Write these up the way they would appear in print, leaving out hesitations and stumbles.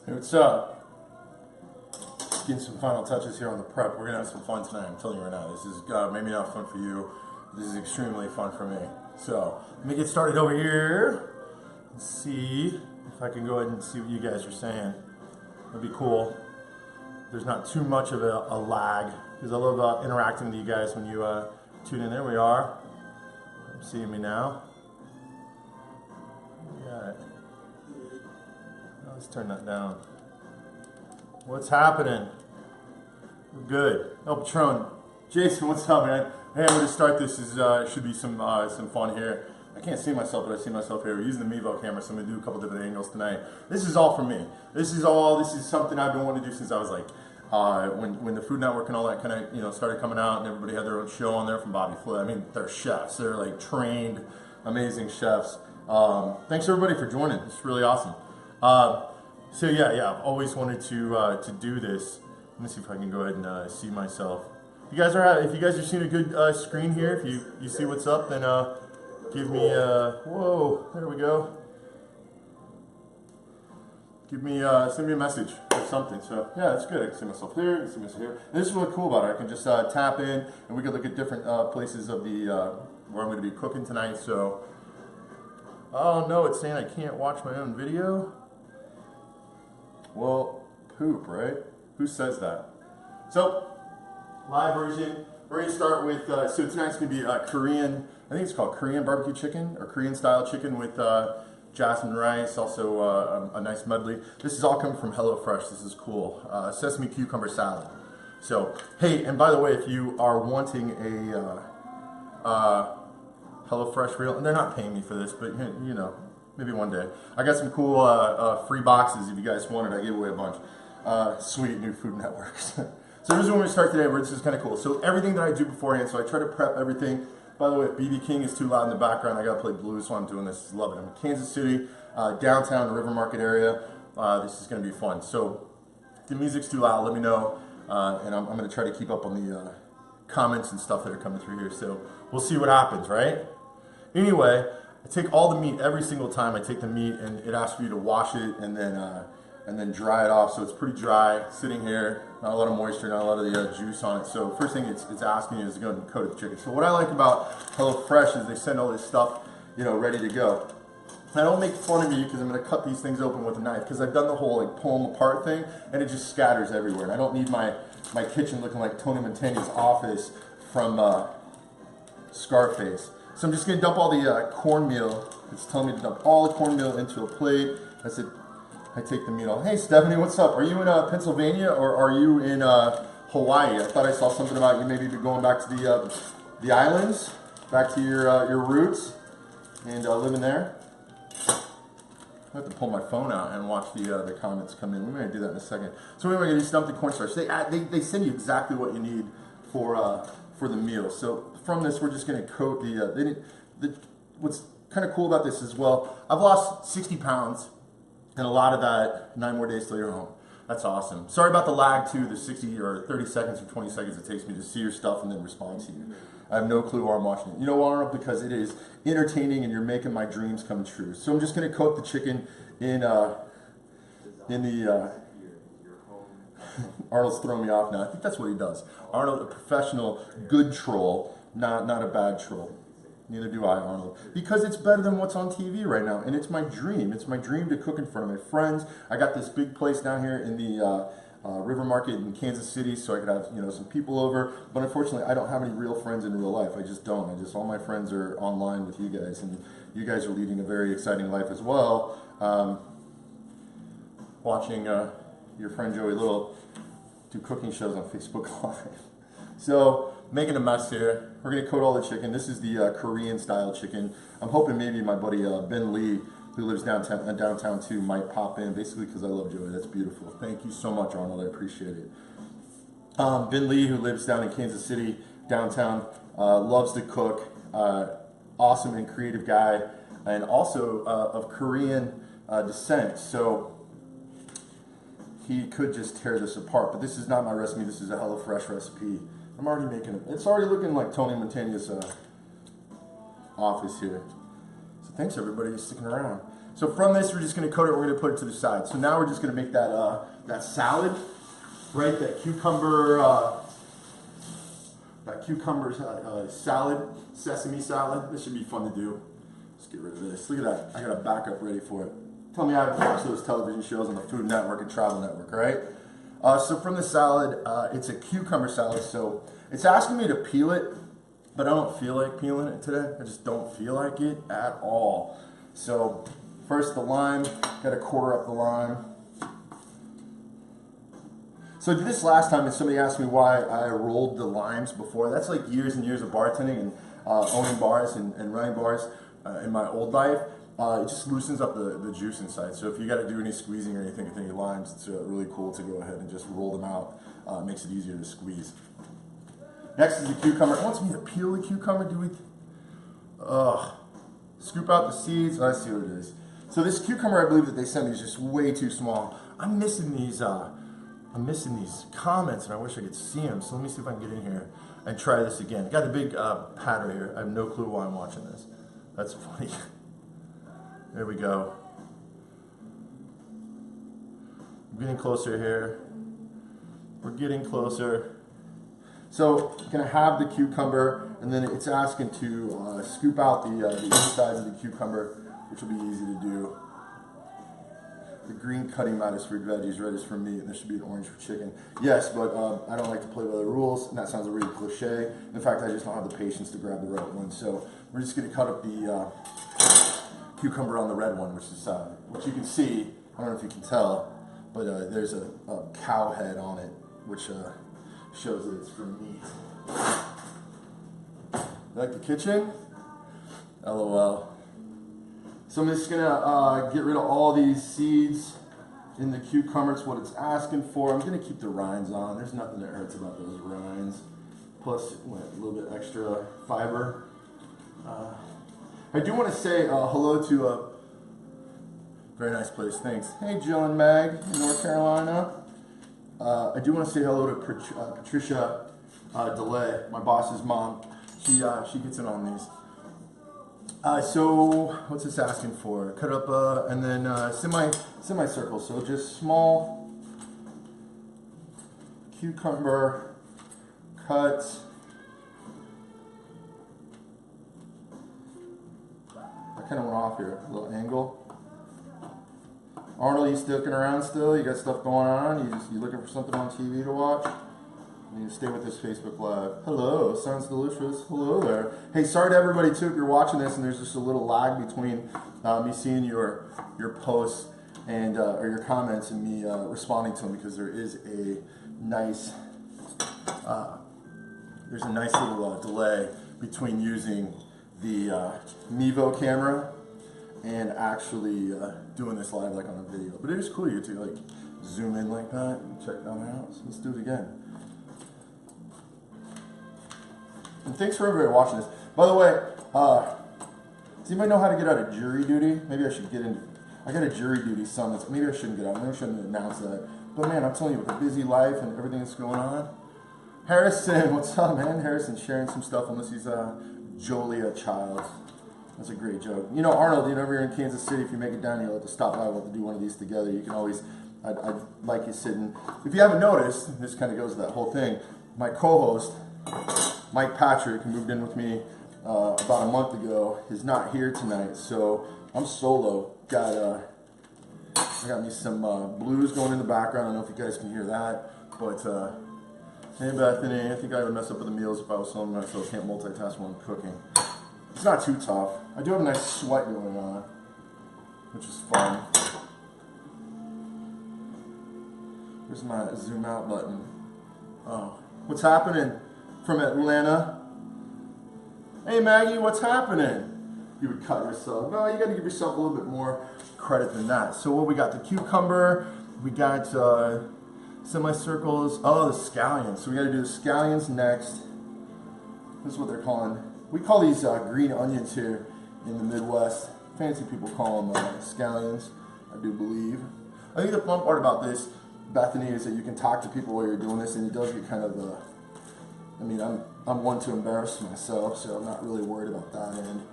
Hey, what's up? Getting some final touches here on the prep. We're gonna have some fun tonight. I'm telling you right now. This is maybe not fun for you. This is extremely fun for me. So let me get started over here. Let's see if I can go ahead and see what you guys are saying. That'd be cool. There's not too much of a lag because I love interacting with you guys when you tune in. There we are. Seeing me now. Yeah. Let's turn that down. What's happening? We're good. El Patron. Jason, what's up, man? Hey, I'm going to start this. Should be some fun here. I can't see myself, but I see myself here. We're using the Mevo camera, so I'm going to do a couple different angles tonight. This is all for me. This is something I've been wanting to do since I was like, when the Food Network and all that kind of, started coming out and everybody had their own show on there from Bobby Flay. I mean, they're chefs. They're like trained, amazing chefs. Thanks everybody for joining. It's really awesome. So yeah, I've always wanted to do this. Let me see if I can go ahead and see myself. If you guys are seeing a good screen here, if you see what's up, then give me whoa, there we go. Send me a message or something. So yeah, that's good. I can see myself here, I can see myself here. And this is really cool about it. I can just tap in, and we can look at different places of the where I'm going to be cooking tonight. So, oh no, it's saying I can't watch my own video. Well, poop, right? Who says that? So, live version. We're going to start with, so tonight's going to be Korean, I think it's called Korean barbecue chicken, or Korean style chicken with jasmine rice, also a nice medley. This is all coming from HelloFresh. This is cool. Sesame cucumber salad. So, hey, and by the way, if you are wanting a HelloFresh reel, and they're not paying me for this, but maybe one day. I got some cool free boxes if you guys wanted. I gave away a bunch. Sweet new Food Networks. So this is when we start today, where this is kind of cool. So everything that I do beforehand, so I try to prep everything. By the way, if BB King is too loud in the background, I gotta play blues while I'm doing this. Love it. I'm in Kansas City, downtown, River Market area. This is gonna be fun. So if the music's too loud, let me know. And I'm gonna try to keep up on the comments and stuff that are coming through here. So we'll see what happens, right? Anyway, I take all the meat every single time. I take the meat and it asks for you to wash it and then dry it off. So it's pretty dry, sitting here, not a lot of moisture, not a lot of the juice on it. So first thing it's asking you is to go and coat the chicken. So what I like about HelloFresh is they send all this stuff, ready to go. I don't make fun of you because I'm going to cut these things open with a knife because I've done the whole like pull them apart thing and it just scatters everywhere. And I don't need my kitchen looking like Tony Montana's office from Scarface. So I'm just going to dump all the cornmeal. It's telling me to dump all the cornmeal into a plate. That's it. I take the meat off. Hey Stephanie, what's up? Are you in Pennsylvania or are you in Hawaii? I thought I saw something about you maybe going back to the islands, back to your roots, and living there. I have to pull my phone out and watch the comments come in. We're going to do that in a second. So anyway, we're going to dump the cornstarch. They send you exactly what you need for the meal. So from this, we're just going to coat what's kind of cool about this as well, I've lost 60 pounds, and a lot of that, 9 more days till you're home. That's awesome. Sorry about the lag too, the 60 or 30 seconds or 20 seconds it takes me to see your stuff and then respond to you. I have no clue why I'm watching it. You know why, Arnold? Because it is entertaining and you're making my dreams come true. So I'm just going to coat the chicken in the Arnold's throwing me off now. I think that's what he does. Arnold, a professional, good troll, not a bad troll. Neither do I, Arnold. Because it's better than what's on TV right now, and it's my dream. It's my dream to cook in front of my friends. I got this big place down here in the River Market in Kansas City, so I could have some people over. But unfortunately, I don't have any real friends in real life. I just don't. all my friends are online with you guys, and you guys are leading a very exciting life as well. Watching your friend Joey Little do cooking shows on Facebook Live. So, making a mess here. We're going to coat all the chicken. This is the Korean style chicken. I'm hoping maybe my buddy Ben Lee, who lives downtown too, might pop in, basically because I love Joey. That's beautiful. Thank you so much, Arnold. I appreciate it. Ben Lee, who lives down in Kansas City, downtown, loves to cook. Awesome and creative guy, and also of Korean descent. So he could just tear this apart, but this is not my recipe. This is a HelloFresh recipe. I'm already making it. It's already looking like Tony Montana's office here. So thanks everybody for sticking around. So from this, we're just going to coat it. We're going to put it to the side. So now we're just going to make that that salad, right? That cucumber salad, sesame salad. This should be fun to do. Let's get rid of this. Look at that. I got a backup ready for it. Tell me how to watch those television shows on the Food Network and Travel Network, right? So from the salad, it's a cucumber salad. So it's asking me to peel it, but I don't feel like peeling it today. I just don't feel like it at all. So first the lime, got to quarter up the lime. So I did this last time and somebody asked me why I rolled the limes before. That's like years and years of bartending and owning bars and running bars in my old life. It just loosens up the juice inside. So if you got to do any squeezing or anything with any limes, it's really cool to go ahead and just roll them out. It makes it easier to squeeze. Next is the cucumber. It wants me to peel the cucumber. Do we? Scoop out the seeds. I see what it is. So this cucumber, I believe that they sent me is just way too small. I'm missing these comments, and I wish I could see them. So let me see if I can get in here and try this again. Got a big patter here. I have no clue why I'm watching this. That's funny. There we go. I'm getting closer here. We're getting closer. So I'm gonna have the cucumber, and then it's asking to scoop out the insides of the cucumber, which will be easy to do. The green cutting mat is for veggies, red is for meat, and there should be an orange for chicken. Yes, but I don't like to play by the rules, and that sounds a really cliche. In fact, I just don't have the patience to grab the right one. So we're just gonna cut up the cucumber on the red one, which you can see. I don't know if you can tell, but there's a cow head on it, which shows that it's for meat. Like the kitchen? LOL. So I'm just gonna get rid of all these seeds in the cucumber. It's what it's asking for. I'm gonna keep the rinds on. There's nothing that hurts about those rinds. Plus, a little bit extra fiber. I do want to say hello to a very nice place. Thanks. Hey, Jill and Meg in North Carolina. I do want to say hello to Patricia DeLay, my boss's mom. She gets in on these. So what's this asking for? Cut up and then semi-circle. So just small cucumber cuts. I kind of went off here, a little angle. Arnold, you sticking around still? You got stuff going on? You looking for something on TV to watch? You stay with this Facebook Live. Hello, sounds delicious. Hello there. Hey, sorry to everybody too if you're watching this and there's just a little lag between me seeing your posts and or your comments and me responding to them, because there is a nice little delay between using the Mevo camera and actually doing this live like on a video. But it is cool to like zoom in like that and check that out. So let's do it again. And thanks for everybody watching this. By the way, does anybody know how to get out of jury duty? Maybe I should get into. I got a jury duty summons. Maybe I shouldn't get out. Maybe I shouldn't announce that. But man, I'm telling you, with a busy life and everything that's going on. Harrison, what's up, man? Harrison sharing some stuff unless he's Jolia Child. That's a great joke. You know, Arnold, you know, you're in Kansas City, if you make it down, you'll have to stop by. We'll have to do one of these together. You can always, I'd like you sitting. If you haven't noticed, this kind of goes to that whole thing. My co-host, Mike Patrick, who moved in with me about a month ago, is not here tonight, so I'm solo. I got me some blues going in the background. I don't know if you guys can hear that, but hey Bethany, I think I would mess up with the meals if I was filming that, so I can't multitask while I'm cooking. It's not too tough. I do have a nice sweat going on, which is fun. Here's my zoom out button. Oh, what's happening from Atlanta? Hey Maggie, what's happening? You would cut yourself. No, you got to give yourself a little bit more credit than that. So what we got? The cucumber. We got semicircles. Oh, the scallions. So we got to do the scallions next. This is what they're calling. We call these green onions here in the Midwest. Fancy people call them scallions, I do believe. I think the fun part about this, Bethany, is that you can talk to people while you're doing this, and it does get kind of I mean, I'm one to embarrass myself, so I'm not really worried about that end.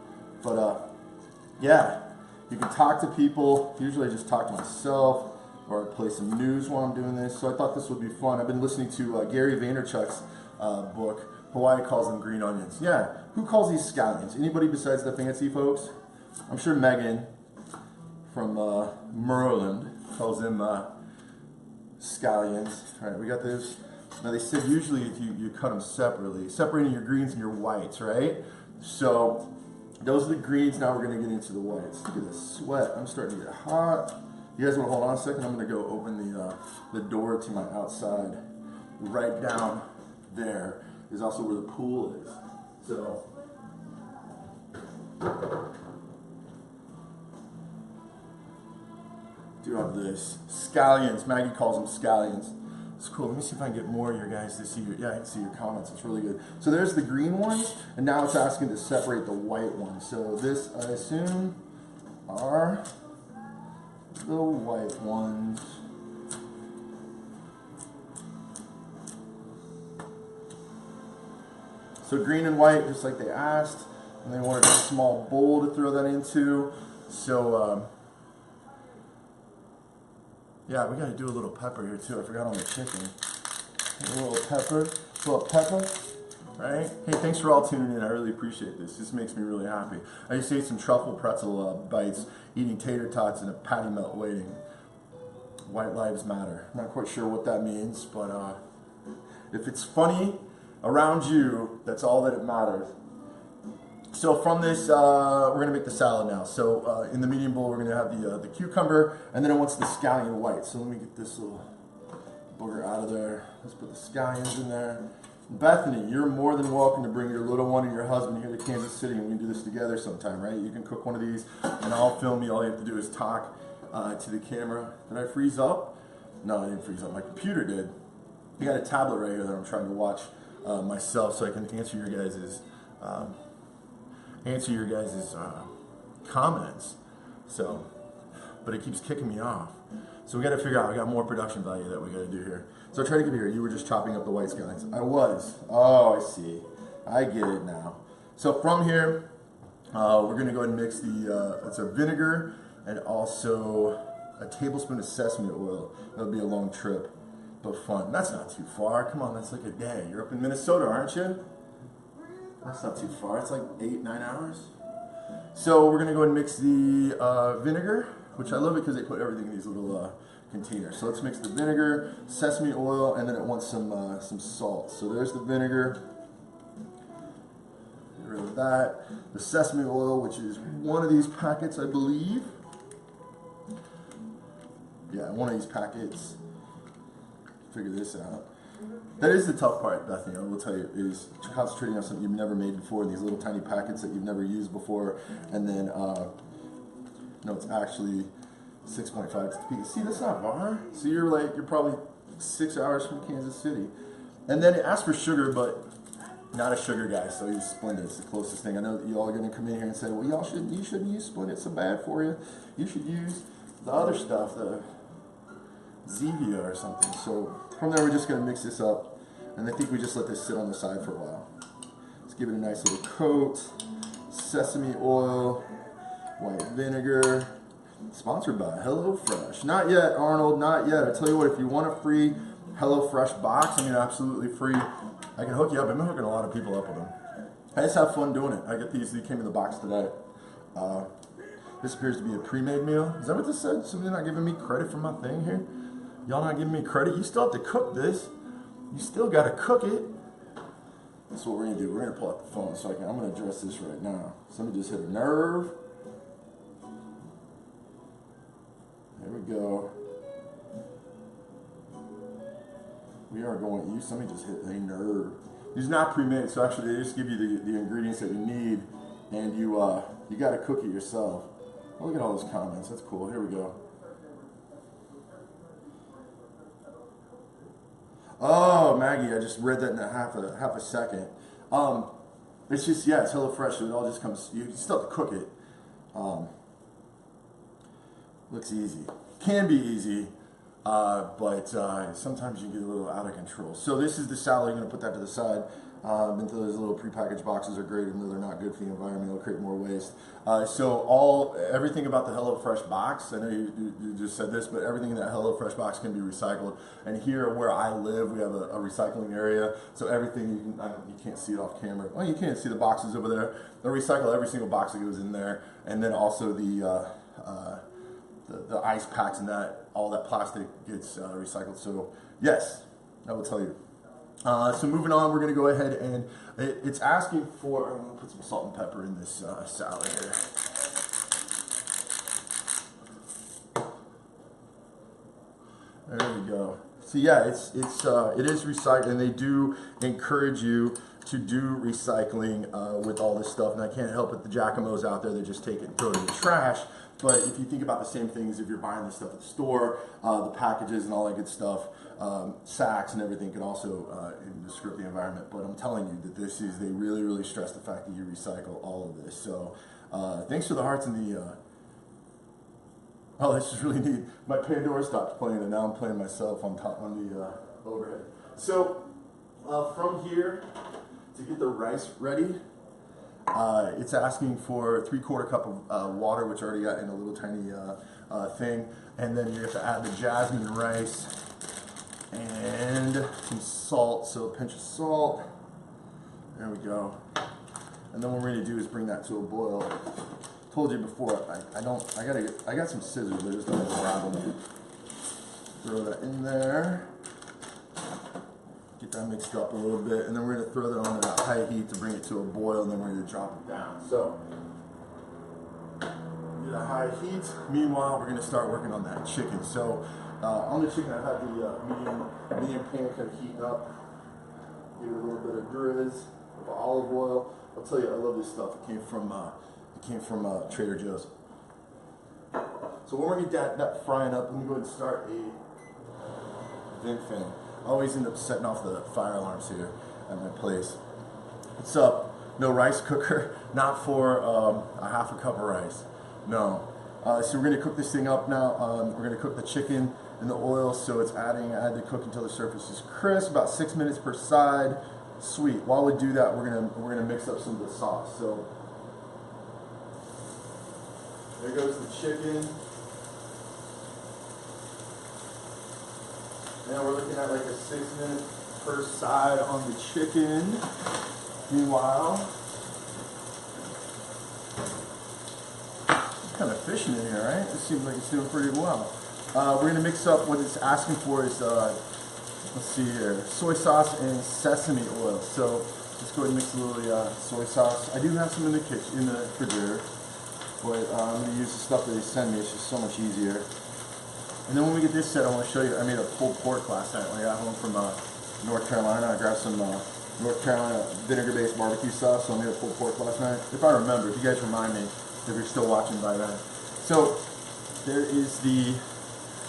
But yeah, You can talk to people. Usually I just talk to myself, or I play some news while I'm doing this. So I thought this would be fun. I've been listening to Gary Vaynerchuk's book, Hawaii Calls Them Green Onions. Yeah, who calls these scallions? Anybody besides the fancy folks? I'm sure Megan from Maryland calls them scallions. All right, we got this. Now they said usually if you cut them separately, separating your greens and your whites, right? So those are the greens. Now we're going to get into the whites. Look at this sweat. I'm starting to get hot. You guys want to hold on a second? I'm going to go open the door to my outside. Right down there is also where the pool is. So do have this scallions. Maggie calls them scallions. It's cool. Let me see if I can get more of your guys to see your, yeah, I can see your comments. It's really good. So there's the green ones, and now it's asking to separate the white ones. So this, I assume, are the white ones. So green and white, just like they asked, and they wanted a small bowl to throw that into. So, yeah, we got to do a little pepper here too. I forgot on the chicken. A little pepper, right? Hey, thanks for all tuning in. I really appreciate this. This makes me really happy. I used to eat some truffle pretzel bites, eating tater tots and a patty melt waiting. White lives matter. I'm not quite sure what that means, but if it's funny around you, that's all that it matters. So from this, we're going to make the salad now. So in the medium bowl, we're going to have the cucumber, and then it wants the scallion white. So let me get this little booger out of there. Let's put the scallions in there. Bethany, you're more than welcome to bring your little one and your husband here to Kansas City, and we can do this together sometime, right? You can cook one of these, and I'll film you. All you have to do is talk to the camera. Did I freeze up? No, I didn't freeze up. My computer did. I got a tablet right here that I'm trying to watch myself, so I can answer your guys's comments. So, but it keeps kicking me off. So we got to figure out. We got more production value that we got to do here. So try to get here. You were just chopping up the white scallions. I was. Oh, I see. I get it now. So from here, we're going to go ahead and mix it's a vinegar and also a tablespoon of sesame oil. That'll be a long trip, but fun. That's not too far. Come on, that's like a day. You're up in Minnesota, aren't you? That's not too far. It's like 8-9 hours. So we're gonna go and mix the vinegar, which I love it because they put everything in these little containers. So let's mix the vinegar, sesame oil, and then it wants some salt. So there's the vinegar. Get rid of that. The sesame oil, which is one of these packets, I believe. Yeah, one of these packets. Figure this out. That is the tough part, Bethany, I will tell you, is concentrating on something you've never made before, these little tiny packets that you've never used before, and then, no, it's actually 6.5. See, that's not far. So you're probably 6 hours from Kansas City. And then it asks for sugar, but not a sugar guy, so use Splenda. It's the closest thing. I know that you all are going to come in here and say, well, you shouldn't use Splenda, it's so bad for you. You should use the other stuff, the Zevia or something. So from there, we're just going to mix this up, and I think we just let this sit on the side for a while. Let's give it a nice little coat. Sesame oil, white vinegar. Sponsored by HelloFresh. Not yet, Arnold, not yet. I tell you what, if you want a free HelloFresh box, I mean absolutely free, I can hook you up. I've been hooking a lot of people up with them. I just have fun doing it. I get these, they came in the box today. This appears to be a pre-made meal. Is that what this said? Somebody not giving me credit for my thing here? Y'all not giving me credit? You still have to cook this. You still got to cook it. That's what we're going to do. We're going to pull out the phone so I'm going to address this right now. Somebody just hit a nerve. There we go. We are going, somebody just hit a nerve. These are not pre-made, so actually they just give you the ingredients that you need, and you got to cook it yourself. Oh, look at all those comments. That's cool. Here we go. Oh, Maggie, I just read that in half a second. It's just, yeah, it's HelloFresh, so it all just comes, you still have to cook it. Looks easy. Can be easy, but sometimes you get a little out of control. So this is the salad. You're going to put that to the side. Into those little prepackaged boxes are great, even though they're not good for the environment. They'll create more waste. Everything about the HelloFresh box, I know you just said this, but everything in that HelloFresh box can be recycled. And here where I live, we have a recycling area, so everything, you can't see it off camera. Well, you can't see the boxes over there. They'll recycle every single box that goes in there, and then also the ice packs and all that plastic gets recycled. So yes, I will tell you. So moving on, we're going to go ahead and it's asking for, I'm going to put some salt and pepper in this salad here. There we go. So yeah, it is recycled, and they do encourage you to do recycling with all this stuff. And I can't help it, the Jacomos out there, they just take it and throw it in the trash. But if you think about the same things, if you're buying this stuff at the store, the packages and all that good stuff, sacks and everything can also disrupt the environment. But I'm telling you that they really, really stress the fact that you recycle all of this. So thanks for the hearts and the, oh, this is really neat. My Pandora stopped playing and now I'm playing myself on the overhead. So from here, to get the rice ready, it's asking for 3/4 cup of water, which I already got in a little tiny thing. And then you have to add the jasmine rice and some salt, so a pinch of salt. There we go. And then what we're going to do is bring that to a boil. Told you before, I got some scissors, I just don't grab them. Throw that in there. Get that mixed up a little bit, and then we're going to throw that on at high heat to bring it to a boil, and then we're going to drop it down. So, get a high heat. Meanwhile, we're going to start working on that chicken. So, on the chicken, I've had the medium pan kind of heating up. Give it a little bit of drizz of olive oil. I'll tell you, I love this stuff. It came from Trader Joe's. So when we're going to get that frying up, let me go ahead and start a vent fan. I always end up setting off the fire alarms here at my place. What's up? No rice cooker, not for a half a cup of rice. No. So we're going to cook this thing up now. We're going to cook the chicken in the oil, so it's add to cook until the surface is crisp, about 6 minutes per side. Sweet. While we do that, we're gonna mix up some of the sauce. So there goes the chicken. Now we're looking at like a 6 minute per side on the chicken. Meanwhile, it's kind of fishing in here, right? This seems like it's doing pretty well. We're gonna mix up what it's asking for is let's see here, soy sauce and sesame oil. So let's go ahead and mix a little soy sauce. I do have some in the kitchen, in the refrigerator, but I'm gonna use the stuff that they send me. It's just so much easier. And then when we get this set, I want to show you, I made a pulled pork last night. I got home from North Carolina. I grabbed some North Carolina vinegar-based barbecue sauce, so I made a pulled pork last night. If I remember, if you guys remind me, if you're still watching by then. So there is the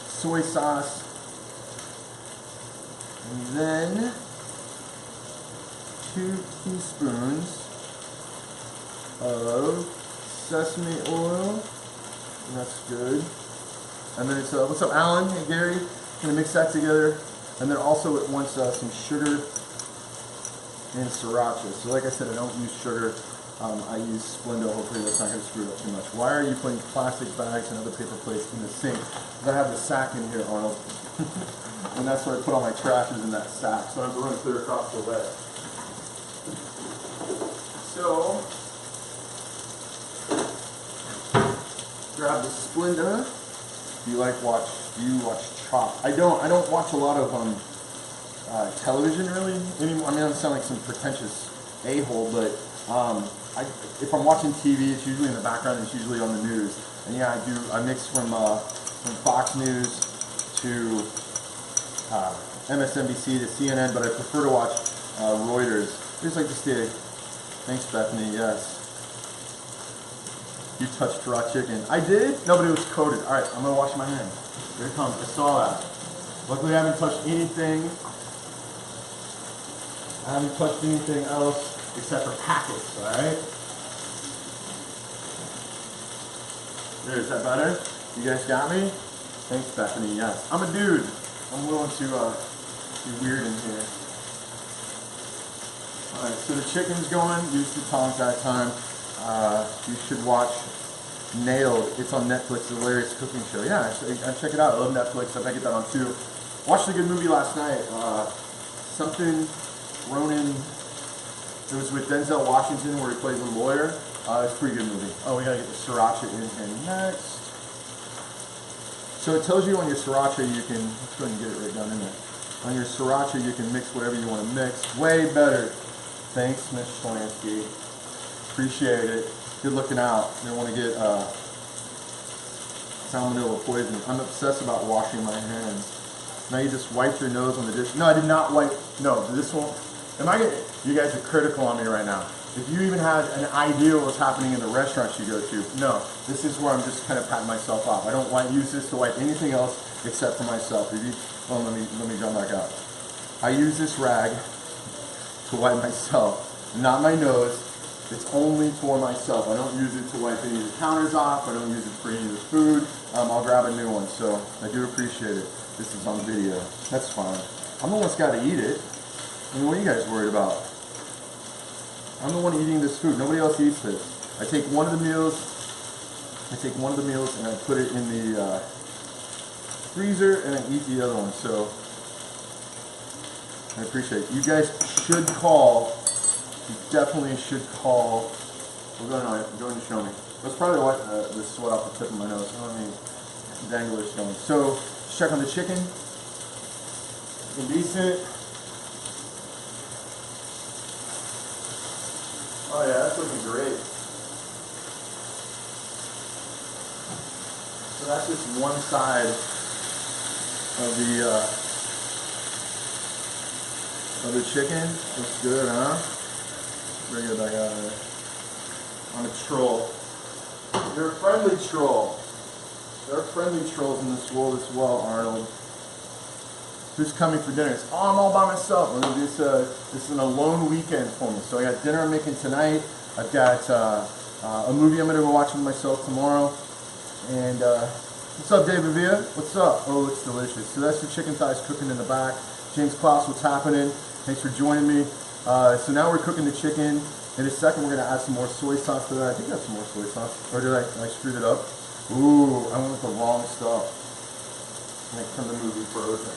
soy sauce, and then 2 teaspoons of sesame oil. And that's good. And then it's, what's up, Alan? Hey, Gary. Gonna mix that together. And then also it wants some sugar and sriracha. So like I said, I don't use sugar. I use Splenda. Hopefully that's not gonna screw it up too much. Why are you putting plastic bags and other paper plates in the sink? Because I have the sack in here, Arnold. And that's where I put all my trash is in that sack. So I have to run it clear across the way. So, grab the Splenda. Do you watch Chopped? I don't watch a lot of television really anymore. I mean, I sound like some pretentious a-hole, but if I'm watching TV, it's usually in the background. It's usually on the news. And yeah, I mix from Fox News to MSNBC to CNN, but I prefer to watch Reuters. I just like to stay. Thanks, Bethany. Yes. You touched raw chicken. I did? No, but it was coated. All right, I'm gonna wash my hands. Here it comes. I saw that. Luckily, I haven't touched anything. I haven't touched anything else except for packets. All right. There, is that better? You guys got me? Thanks, Bethany. Yes, I'm a dude. I'm willing to be weird in here. Alright, so the chicken's going. Use the tongs that time. You should watch Nailed. It's on Netflix. The hilarious cooking show. Yeah, I check it out. I love Netflix. I get that on too. Watched a good movie last night. Something Ronin. It was with Denzel Washington where he plays a lawyer. It's a pretty good movie. Oh, we gotta get the sriracha in here next. So it tells you on your sriracha you can, let's go ahead and get it right down in there. On your sriracha you can mix whatever you want to mix. Way better. Thanks, Miss Schlansky. Appreciate it. Good looking out. You don't want to get salmonella poison. I'm obsessed about washing my hands. Now you just wiped your nose on the dish. No, I did not wipe. No, this won't. You guys are critical on me right now. If you even had an idea what's happening in the restaurants you go to, no. This is where I'm just kind of patting myself off. I don't use this to wipe anything else except for myself. Let me jump back out. I use this rag to wipe myself, not my nose. It's only for myself. I don't use it to wipe any of the counters off. I don't use it for any of the food. I'll grab a new one, so I do appreciate it. This is on video. That's fine. I'm the one that's got to eat it. I mean, what are you guys worried about? I'm the one eating this food. Nobody else eats this. I take one of the meals and I put it in the freezer and I eat the other one. So I appreciate it. You guys should call. You definitely should call. Go ahead and show me. That's probably what the sweat off the tip of my nose. I don't mean dangler stone. So check on the chicken. Decent. Oh yeah, that's looking great. So that's just one side of the chicken. Looks good, huh? Bring it back out of there. I'm a troll. You're a friendly troll. There are friendly trolls in this world as well, Arnold. Who's coming for dinner? I'm all by myself. This is an alone weekend for me. So I got dinner I'm making tonight. I've got a movie I'm going to go watch with myself tomorrow. And what's up, David Villa? What's up? Oh, it's delicious. So that's the chicken thighs cooking in the back. James Klaus, what's happening? Thanks for joining me. So now we're cooking the chicken. In a second, we're going to add some more soy sauce to that. I think that's some more soy sauce. Or did I screw it up? Ooh, I went with the wrong stuff. Like from the movie Frozen.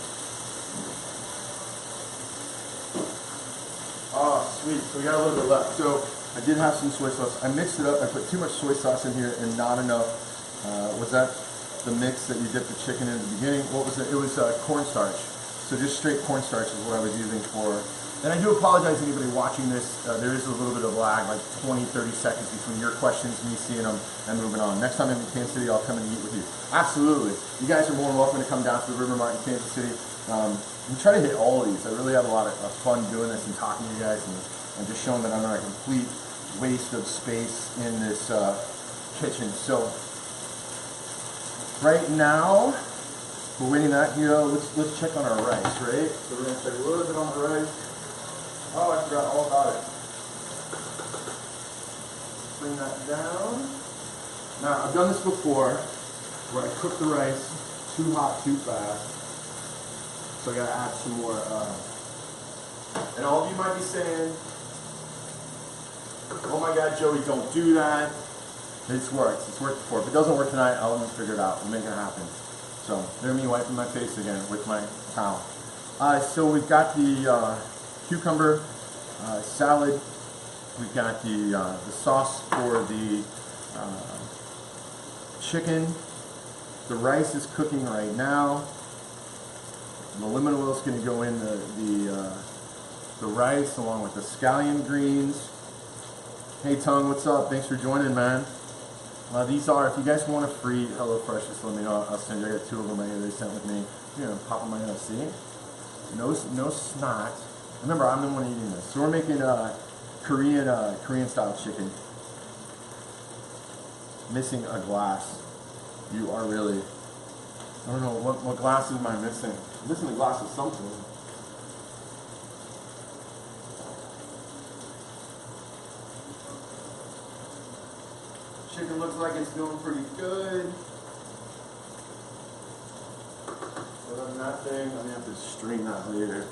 Oh, sweet. So we got a little bit left. So I did have some soy sauce. I mixed it up. I put too much soy sauce in here and not enough. Was that the mix that you dipped the chicken in at the beginning? What was it? It was cornstarch. So just straight cornstarch is what I was using for. And I do apologize to anybody watching this. There is a little bit of lag, like 20, 30 seconds between your questions, me seeing them, and moving on. Next time I'm in Kansas City, I'll come and eat with you. Absolutely. You guys are more than welcome to come down to the River Mart in Kansas City. We try to hit all of these. I really have a lot of fun doing this and talking to you guys and just showing that I'm not a complete waste of space in this kitchen. So right now, we're waiting that here. Let's check on our rice, right? So we're gonna check a little bit on the rice. Oh, I forgot all about it. Bring that down. Now, I've done this before, where I cook the rice too hot, too fast. So I gotta add some more. And all of you might be saying, oh my God, Joey, don't do that. It's worked. It's worked before. If it doesn't work tonight, I'll figure it out. We'll make it happen. So, there's me wiping my face again with my towel. So we've got the cucumber salad. We've got the sauce for the chicken. The rice is cooking right now. The lemon oil is going to go in the rice along with the scallion greens. Hey Tongue, what's up? Thanks for joining, man. These are, if you guys want a free HelloFresh, just let me know. I'll send you. I got 2 of them right here they sent with me. You're going to pop them in my nose, see? No snot. Remember, I'm the one eating this. So we're making Korean style chicken. Missing a glass. You are really, I don't know, what glass am I missing? I'm missing a glass of something. Chicken looks like it's doing pretty good. Other than that thing, I'm gonna have to stream that later.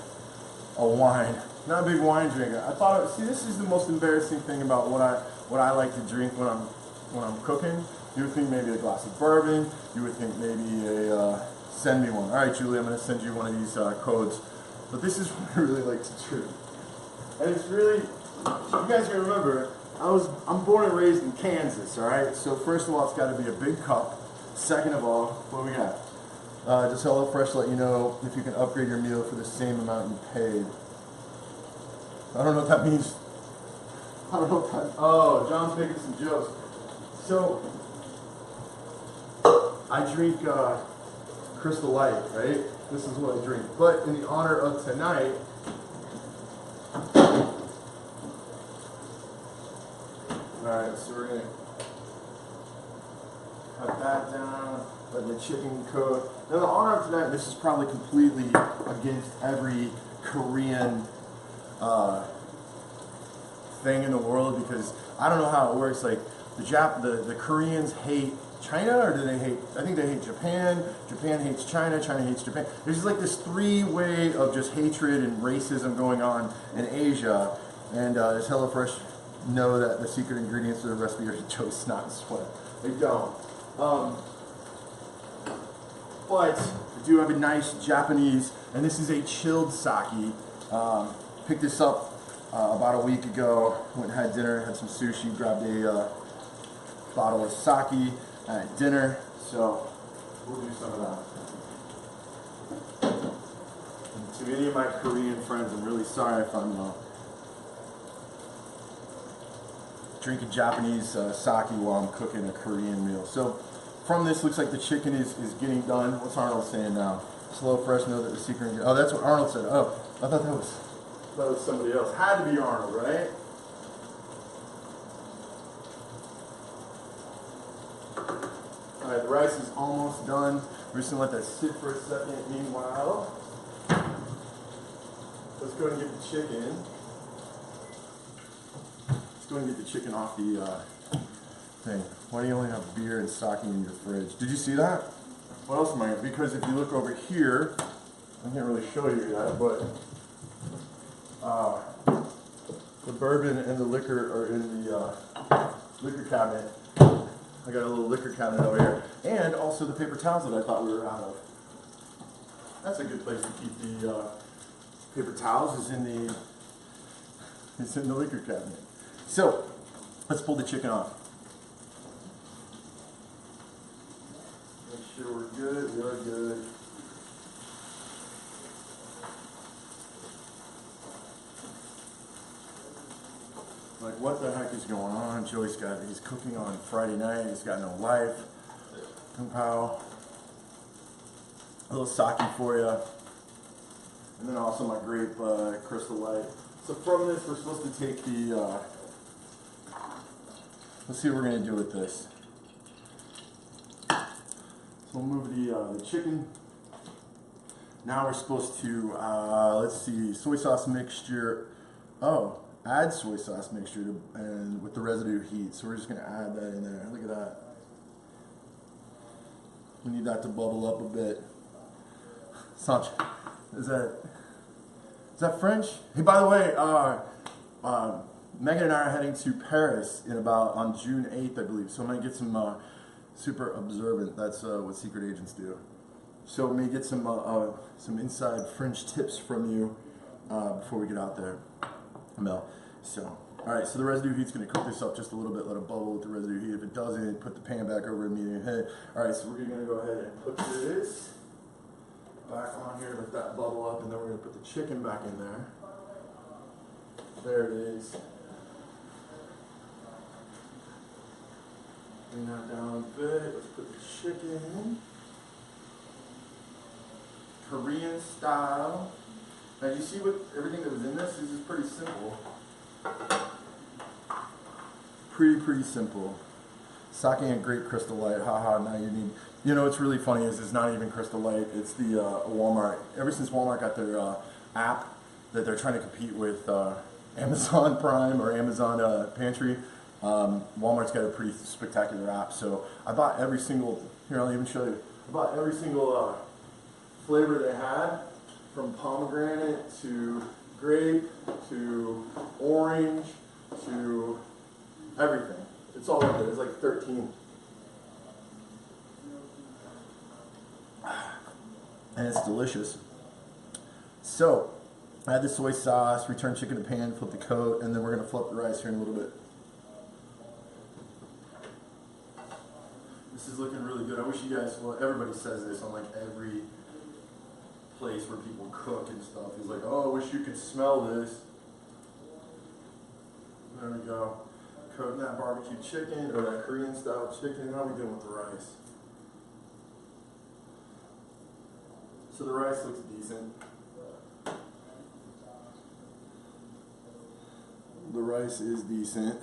a wine. Not a big wine drinker. I thought, see, this is the most embarrassing thing about what I like to drink when I'm cooking. You would think maybe a glass of bourbon. You would think maybe a send me one. All right, Julie, I'm going to send you one of these codes. But this is what I really like to drink. And it's really, you guys can remember, I'm born and raised in Kansas, all right? So first of all, it's got to be a big cup. Second of all, what do we got? Does HelloFresh let you know if you can upgrade your meal for the same amount you paid? I don't know what that means. I don't know what that, oh, John's making some jokes. So, I drink Crystal Light, right? This is what I drink. But in the honor of tonight, alright, so we're gonna cut that down, let the chicken cook. Now, in the honor of tonight, this is probably completely against every Korean thing in the world, because I don't know how it works. Like the Koreans hate China, or do they hate? I think they hate Japan. Japan hates China. China hates Japan. There's just like this three-way of just hatred and racism going on in Asia. And does HelloFresh know that the secret ingredients of the recipe are toast, not sweat? They don't. But I do have a nice Japanese, and this is a chilled sake. Picked this up about a week ago. Went and had dinner, had some sushi, grabbed a bottle of sake at dinner. So we'll do some of that. And to any of my Korean friends, I'm really sorry if I'm drinking Japanese sake while I'm cooking a Korean meal. So from this, looks like the chicken is getting done. What's Arnold saying now? HelloFresh know that the secret. Oh, that's what Arnold said. Oh, I thought that was somebody else. Had to be Arnold, right? Alright, the rice is almost done. We're just gonna let that sit for a second. Meanwhile, let's go and get the chicken. Let's go and get the chicken off the thing. Why do you only have beer and sake in your fridge? Did you see that? What else am I? Because if you look over here, I can't really show you that, but the bourbon and the liquor are in the liquor cabinet. I got a little liquor cabinet over here. And also the paper towels that I thought we were out of. That's a good place to keep the paper towels, is in the liquor cabinet. So, let's pull the chicken off. Make sure we're good, we are good. Like, what the heck is going on? He's cooking on Friday night, he's got no life. Kung Pao. A little sake for you. And then also my grape Crystal Light. So from this, we're supposed to take the, let's see what we're going to do with this. So we'll move the chicken. Now we're supposed to, let's see, soy sauce mixture. Oh, add soy sauce mixture and with the residue heat. So we're just going to add that in there. Look at that. We need that to bubble up a bit. Sanch, is that French? Hey, by the way, Megan and I are heading to Paris on June 8th, I believe. So I'm gonna get some super observant. That's what secret agents do. So I'm gonna get some inside French tips from you before we get out there, Mel. So, all right. So the residue heat's gonna cook this up just a little bit. Let it bubble with the residue heat. If it doesn't, put the pan back over medium heat. All right. So we're gonna go ahead and put this back on here, let that bubble up, and then we're going to put the chicken back in there. There it is. Bring that down a bit. Let's put the chicken in. Korean style. Now you see what everything that was in this? This is pretty simple. Pretty simple. Sake and grape Crystal Light. Haha, now you need. You know what's really funny is it's not even Crystal Light. It's the Walmart. Ever since Walmart got their app that they're trying to compete with Amazon Prime or Amazon Pantry, Walmart's got a pretty spectacular app. So I bought every single. Here, I'll even show you. I bought every single flavor they had, from pomegranate to grape to orange to everything. It's all up there. It's like 13. And it's delicious. So, I had the soy sauce, return chicken to pan, flip the coat, and then we're going to flip the rice here in a little bit. This is looking really good. I wish you guys, well, everybody says this on like every place where people cook and stuff. He's like, oh, I wish you could smell this. There we go. Coating that barbecue chicken, or that Korean style chicken. How are we doing with the rice? So the rice looks decent. The rice is decent.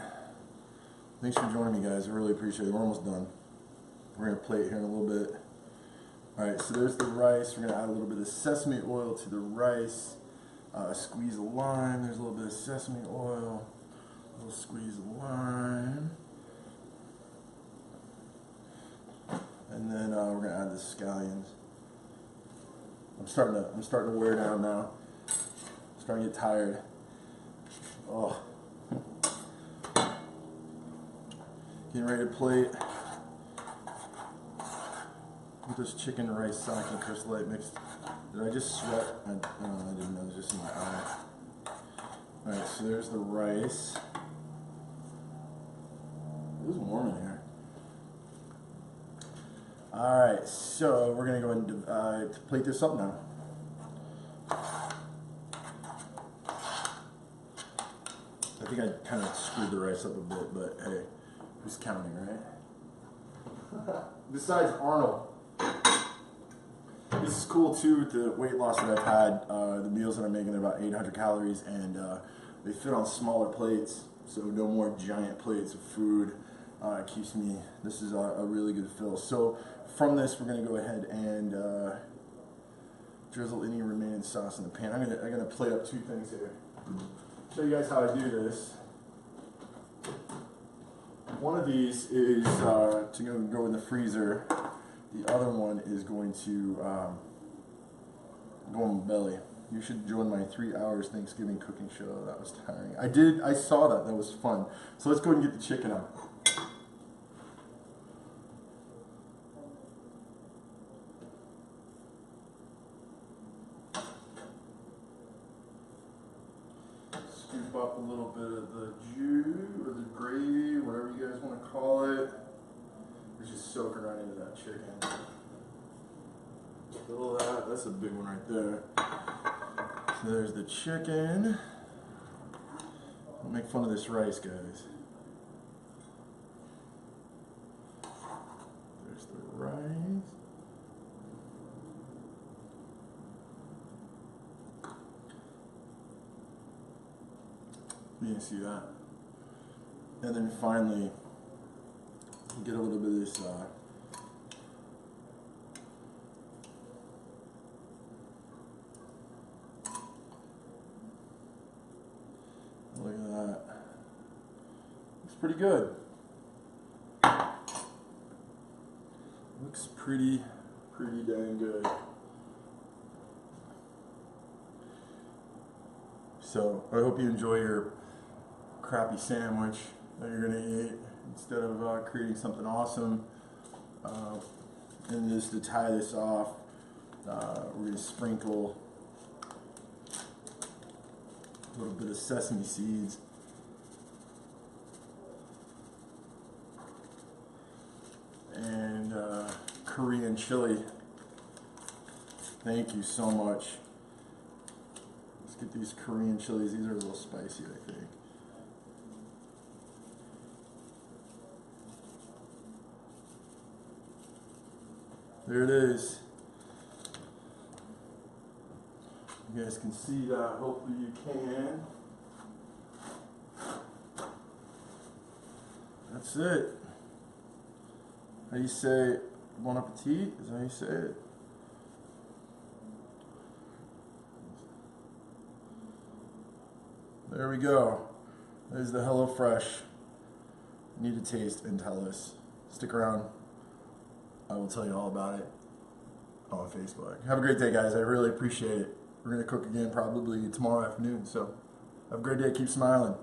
Thanks for joining me, guys. I really appreciate it. We're almost done. We're going to plate here in a little bit. Alright, so there's the rice. We're going to add a little bit of sesame oil to the rice. Squeeze a lime. There's a little bit of sesame oil. A little squeeze of lime. And then we're going to add the scallions. I'm starting to wear down now. I'm starting to get tired. Oh. Getting ready to plate. With this chicken, rice, sonic, and Crystal Light mixed. Did I just sweat? I didn't know. It was just in my eye. Alright, so there's the rice. It was warm in here. Alright, so we're going to go and plate this up now. I think I kind of screwed the rice up a bit, but hey, who's counting, right? Besides Arnold. This is cool too with the weight loss that I've had. The meals that I'm making are about 800 calories, and they fit on smaller plates, so no more giant plates of food. It keeps me, this is a really good fill. So from this, we're going to go ahead and drizzle any remaining sauce in the pan. I'm gonna plate up two things here. Show you guys how I do this. One of these is to go in the freezer. The other one is going to go on the belly. You should join my 3 hours Thanksgiving cooking show. That was tiring. I saw that. That was fun. So let's go ahead and get the chicken out. Scoop up a little bit of the jus or the gravy, whatever you guys want to call it. It's just soaking right into that chicken. Fill that. That's a big one right there. So there's the chicken. Don't make fun of this rice, guys. There's the rice. You can see that. And then finally, get a little bit of this look at that. Looks pretty good. Looks pretty dang good. So I hope you enjoy your crappy sandwich that you're gonna eat instead of creating something awesome. And just to tie this off, we're gonna sprinkle a little bit of sesame seeds. And Korean chili. Thank you so much. Let's get these Korean chilies. These are a little spicy, I think. There it is. You guys can see that. Hopefully you can. That's it. How do you say bon appetit? Is that how you say it? There we go. There's the HelloFresh. You need to taste and tell us. Stick around. I will tell you all about it on Facebook. Have a great day, guys. I really appreciate it. We're gonna cook again probably tomorrow afternoon. So have a great day. Keep smiling.